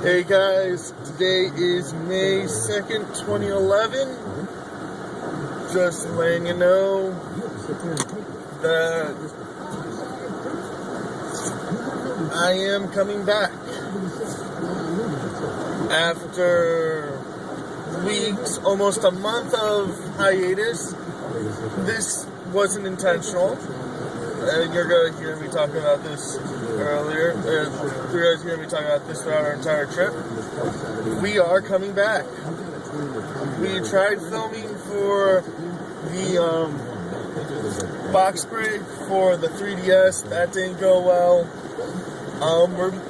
Hey guys, today is May 2nd, 2011. Just letting you know that I am coming back after weeks, almost a month of hiatus. This wasn't intentional. You're going to hear me talking about this earlier. You're going to hear me talking about this throughout our entire trip. We are coming back. We tried filming for the box break for the 3DS. That didn't go well.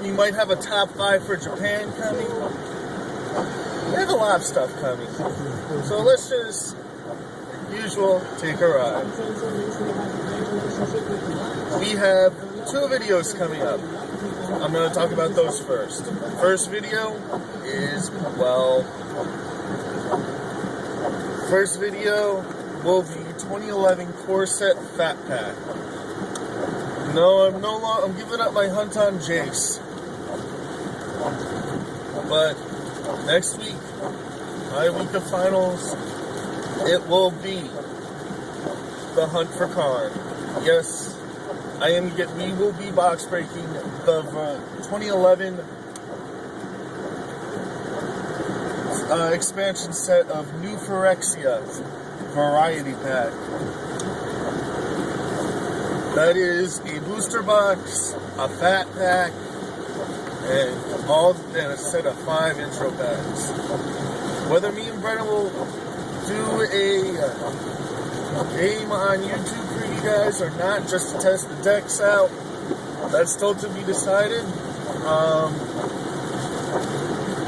We might have a top 5 for Japan coming. We have a lot of stuff coming. So let's just, usual, take a ride. We have 2 videos coming up. I'm going to talk about those first. First video will be 2011 Core Set Fat Pack. No, I'm giving up my hunt on Jace. But next week, my week of finals, it will be the hunt for Karn. Yes, we will be box breaking the 2011 expansion set of New Phyrexia Variety Pack. That is a booster box, a fat pack, and a set of 5 intro packs. Whether me and Brennan will do a game on YouTube for you guys or not, just to test the decks out, that's still to be decided.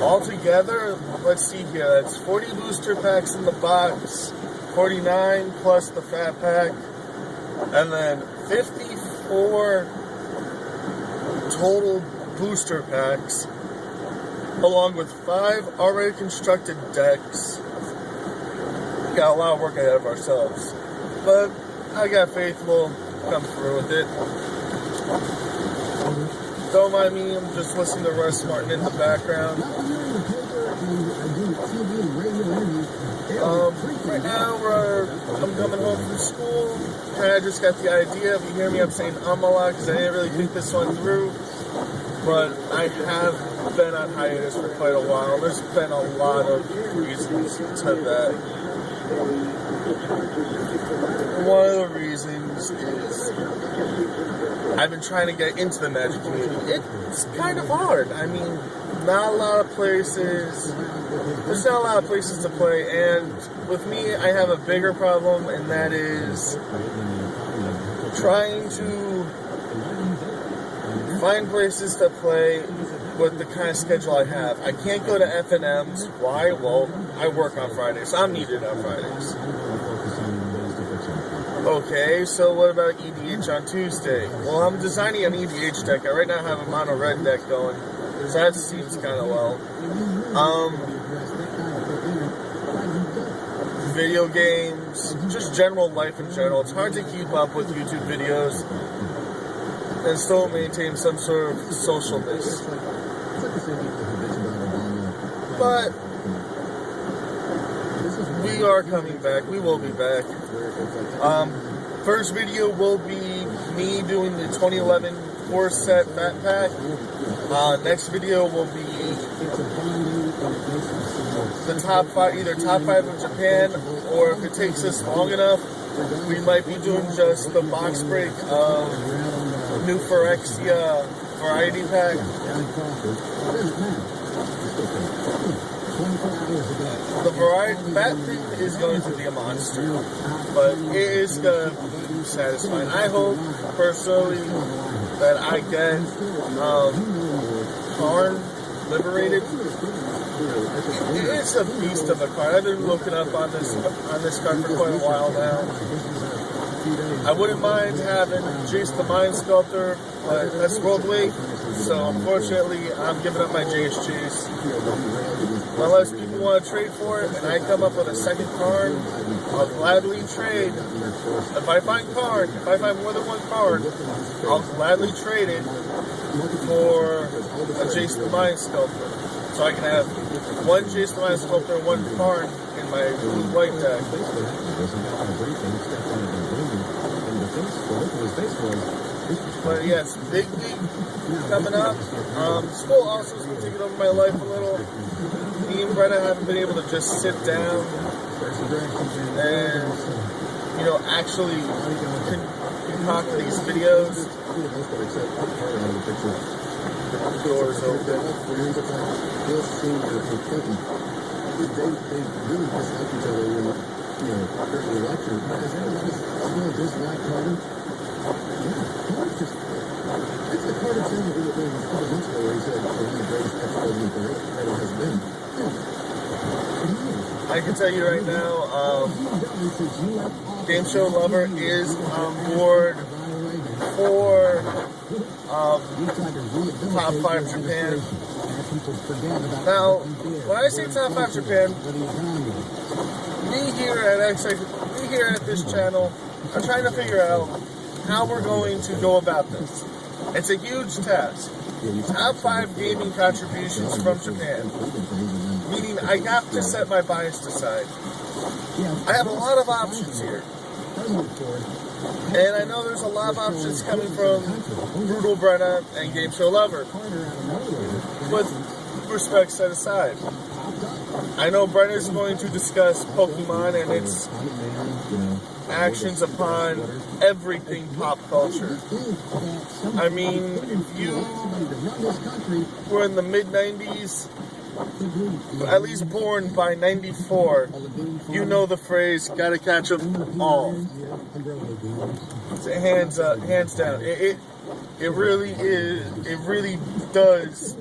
Altogether, let's see here, that's 40 booster packs in the box, 49 plus the fat pack, and then 54 total booster packs, along with 5 already constructed decks. We got a lot of work ahead of ourselves, but I got faith we'll come through with it. Don't mind me, I'm just listening to Russ Martin in the background. Right now, I'm coming home from school. I just got the idea. If you hear me, I'm saying a lot because I didn't really think this one through. But I have been on hiatus for quite a while. There's been a lot of reasons to that. One of the reasons is I've been trying to get into the Magic community. It's kind of hard. I mean, there's not a lot of places to play, and with me, I have a bigger problem, and that is trying to find places to play with the kind of schedule I have. I can't go to F&Ms. Why? Well, I work on Fridays. I'm needed on Fridays. Okay, so what about EDH on Tuesday? Well, I'm designing an EDH deck. I right now have a mono red deck going, so that seems kind of well. Video games, just general life in general. It's hard to keep up with YouTube videos and still maintain some sort of socialness. But we are coming back. We will be back. First video will be me doing the 2011 Core Set Fat Pack. Next video will be the top 5, either top 5 of Japan, or if it takes us long enough, we might be doing just the box break of New Phyrexia Variety Pack. The that thing is going to be a monster, but it is going to be satisfying. I hope, personally, that I get Karn liberated. It's a beast of a card. I've been looking up on this card for quite a while now. I wouldn't mind having Jace the Mind Sculptor, but that's World Weight, so unfortunately I'm giving up my Jace Chase. Unless people want to trade for it and I come up with a second card, I'll gladly trade. If I find more than one card, I'll gladly trade it for a Jason the Mind sculptor. So I can have one Jason the Mind sculptor and one Karn in my white deck. But yes, big week coming up. School also is taking over my life a little. Me and Brenna haven't been able to just sit down and, you know, actually concoct these videos. Doors open. They really dislike each other, you know, during the election. Has anybody still disliked Carter? Yeah, Carter's just... That's the Carter thing that we were doing a couple months ago where he said one of the greatest ex-president that ever has been. I can tell you right now, Game Show Lover is on board for Top 5 Japan. Now, when I say Top 5 Japan, we here at this channel are trying to figure out how we're going to go about this. It's a huge task. Top 5 gaming contributions from Japan. Meaning I have to set my bias aside. I have a lot of options here. And I know there's a lot of options coming from Brutal Brenna and Game Show Lover. With respect set aside. I know Brenna's going to discuss Pokemon and its actions upon everything pop culture. I mean, if you were in the mid-90s, at least born by 94, you know the phrase, gotta catch 'em all. Hands up, hands down. It really is, it really does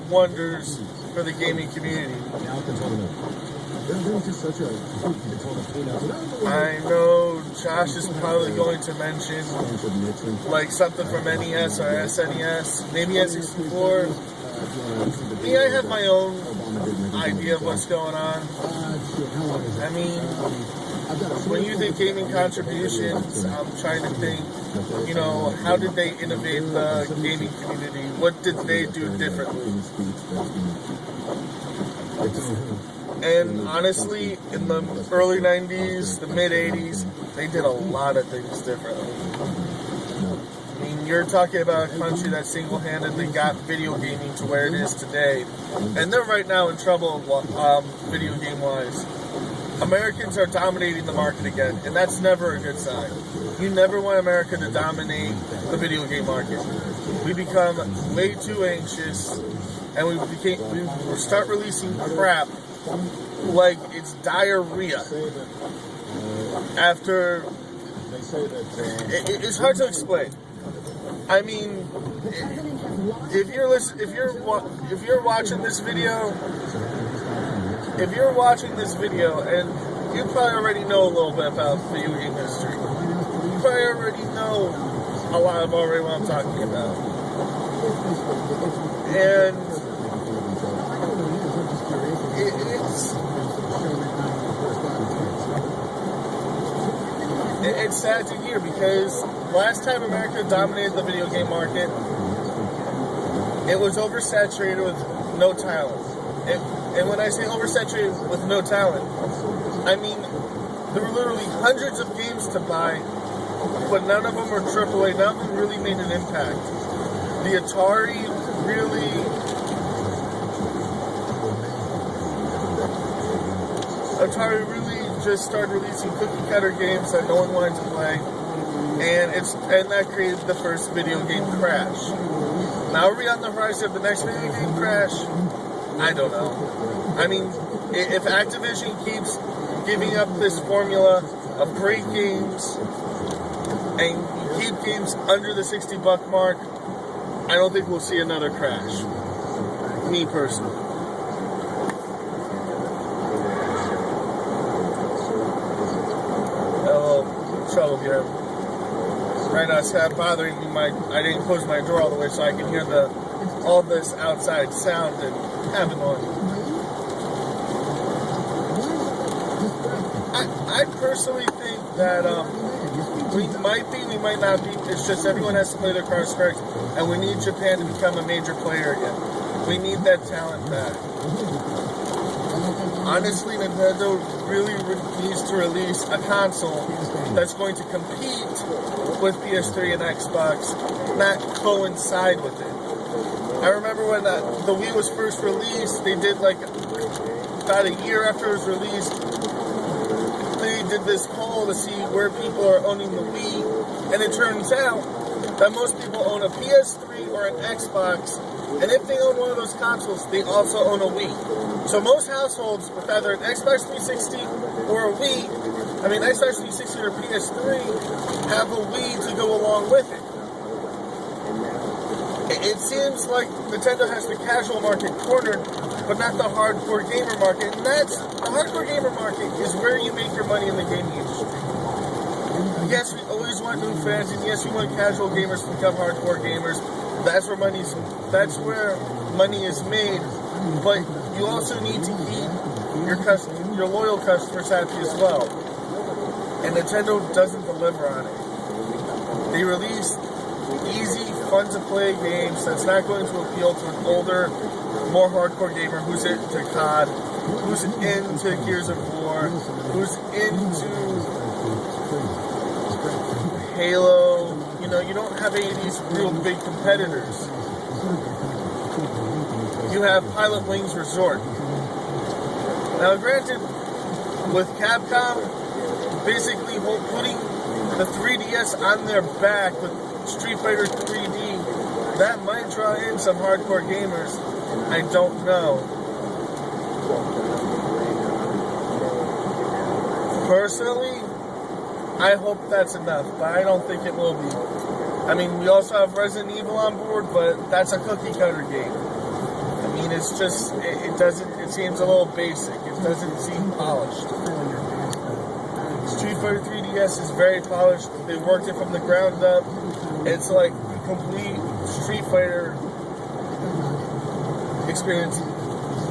wonders for the gaming community. I know Josh is probably going to mention like something from NES or SNES, maybe N64. Yeah, I have my own idea of what's going on. I mean, when you think gaming contributions, I'm trying to think, you know, how did they innovate the gaming community? What did they do differently? And honestly, in the early 90s, the mid 80s, they did a lot of things differently. I mean, you're talking about a country that single-handedly got video gaming to where it is today. And they're right now in trouble video game-wise. Americans are dominating the market again, and that's never a good sign. You never want America to dominate the video game market. We become way too anxious, and we start releasing crap like it's diarrhea. After, it's hard to explain. I mean, if you're watching this video, and you probably already know a little bit about video game history, you probably already know a lot of already what I'm talking about. And it's sad to hear, because last time America dominated the video game market, it was oversaturated with no talent. And when I say oversaturated with no talent, I mean there were literally hundreds of games to buy, but none of them were AAA. None of them really made an impact. The Atari really just started releasing cookie cutter games that no one wanted to play, and that created the first video game crash. Now, are we on the rise of the next video game crash? I don't know. I mean, if Activision keeps giving up this formula of great games and keep games under the $60 mark, I don't think we'll see another crash. Me personally. Trouble here. Right now, it's kind of bothering me. I didn't close my door all the way so I can hear all this outside sound, and kind of annoying. I personally think that We might be, we might not be. It's just everyone has to play their cards correct, and we need Japan to become a major player again. We need that talent back. Honestly, Nintendo really needs to release a console that's going to compete with PS3 and Xbox, not coincide with it. I remember when the Wii was first released, they did like about a year after it was released, they did this poll to see where people are owning the Wii, and it turns out that most people own a PS3 or an Xbox, and if they own one of those consoles, they also own a Wii. So most households with either an Xbox 360 or a Wii, Xbox 360 or PS3, have a Wii to go along with it. It seems like Nintendo has the casual market cornered, but not the hardcore gamer market. And the hardcore gamer market is where you make your money in the gaming industry. Yes, we always want new fans, and yes, we want casual gamers to become hardcore gamers. That's where money is made. But you also need to keep your loyal customers happy as well. And Nintendo doesn't deliver on it. They release easy, fun-to-play games that's not going to appeal to an older, more hardcore gamer who's into COD, who's into Gears of War, who's into Halo. You don't have 80s real big competitors. You have Pilot Wings Resort. Now, granted, with Capcom basically putting the 3DS on their back with Street Fighter 3D, that might draw in some hardcore gamers. I don't know. Personally, I hope that's enough, but I don't think it will be. We also have Resident Evil on board, but that's a cookie cutter game. It's just, it seems a little basic. It doesn't seem polished. Street Fighter 3DS is very polished. They worked it from the ground up. It's like a complete Street Fighter experience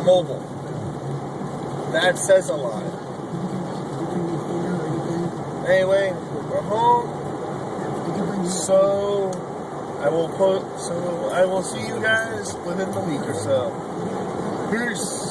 mobile. That says a lot. Anyway, we're home. So I will see you guys within the week or so. Peace.